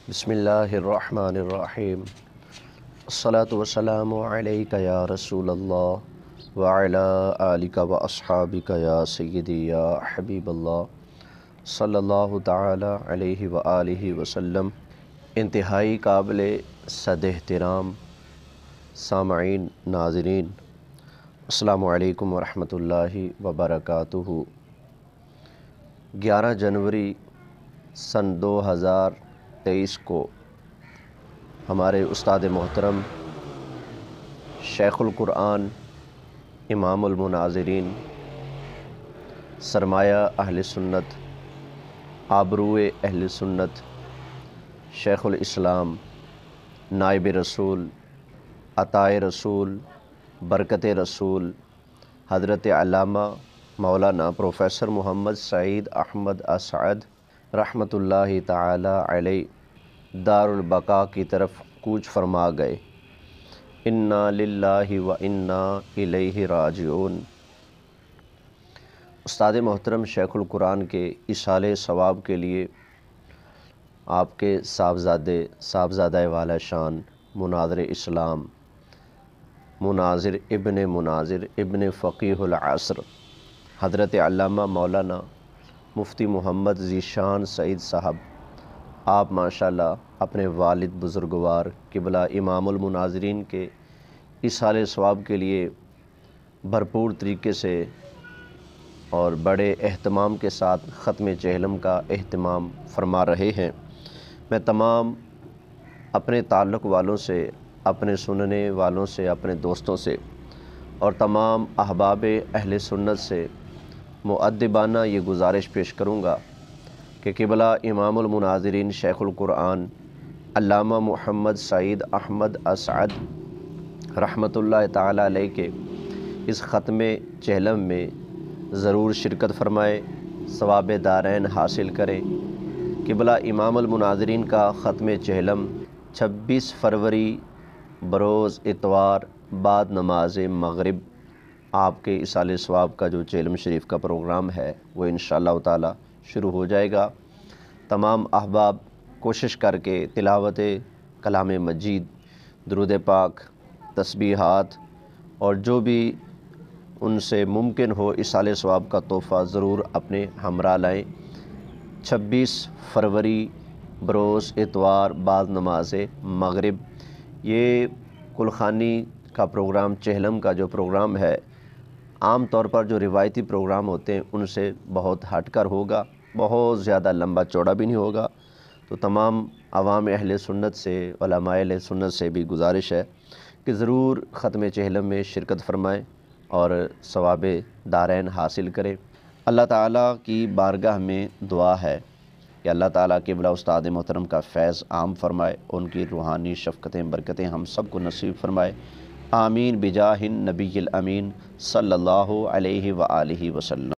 بسم اللہ الرحمن الرحیم الصلاۃ والسلام علیک یا رسول اللہ وعلی آلک و اصحابک یا سیدی یا حبیب اللہ صلی اللہ تعالی علیہ وآلہ وسلم۔ انتہائی قابل صد احترام سامعین ناظرین، السلام علیکم ورحمۃ اللہ وبرکاتہ۔ 11 جنوری سن 2023 کو ہمارے استاد محترم شیخ القرآن، امام المناظرین، سرمایہ اہل سنت، آبروئے اہل سنت، شیخ الاسلام، نائب رسول، عطائے رسول، برکت رسول، حضرت علامہ مولانا پروفیسر محمد سعید احمد اسعد رحمۃ اللہ تعالی علیہ دار البقاء کی طرف کوچ فرما گئے۔ انا للہ و انا الیہ راجعون۔ استاد محترم شیخ القرآن کے ایصال ثواب کے لیے آپ کے صاحبزادہ والا شان مناظر اسلام، مناظر ابن فقیہ العصر، حضرت علامہ مولانا مفتی محمد ذیشان سعید صاحب، آپ ماشاءاللہ اپنے والد بزرگوار قبلہ امام المناظرین کے ایصال ثواب کے لیے بھرپور طریقے سے اور بڑے اہتمام کے ساتھ ختم چہلم کا اہتمام فرما رہے ہیں۔ میں تمام اپنے تعلق والوں سے، اپنے سننے والوں سے، اپنے دوستوں سے اور تمام احباب اہل سنت سے مؤدبانہ یہ گزارش پیش کروں گا کہ قبلہ امام المناظرین شیخ القرآن علامہ محمد سعید احمد اسعد رحمۃ اللہ تعالی علیہ کے اس ختم چہلم میں ضرور شرکت فرمائے، ثواب دارین حاصل کریں۔ قبلہ امام المناظرین کا ختم چہلم 26 فروری بروز اتوار بعد نماز مغرب آپ کے ایصال ثواب کا جو چہلم شریف کا پروگرام ہے وہ انشاءاللہ تعالی شروع ہو جائے گا۔ تمام احباب کوشش کر کے تلاوت کلام مجید، درود پاک، تسبیحات اور جو بھی ان سے ممکن ہو ایصال ثواب کا تحفہ ضرور اپنے ہمراہ لائیں۔ 26 فروری بروز اتوار بعد نماز مغرب یہ کلخانی کا پروگرام، چہلم کا جو پروگرام ہے، عام طور پر جو روایتی پروگرام ہوتے ہیں ان سے بہت ہٹ کر ہوگا، بہت زیادہ لمبا چوڑا بھی نہیں ہوگا۔ تو تمام عوام اہل سنت سے، علماء اہل سنت سے بھی گزارش ہے کہ ضرور ختم چہلم میں شرکت فرمائیں اور ثواب دارین حاصل کریں۔ اللہ تعالیٰ کی بارگاہ میں دعا ہے کہ اللہ تعالیٰ قبلہ استاد محترم کا فیض عام فرمائے، ان کی روحانی شفقتیں برکتیں ہم سب کو نصیب فرمائے، آمین بجاہ النبی الامین صلی اللہ علیہ وآلہ وسلم۔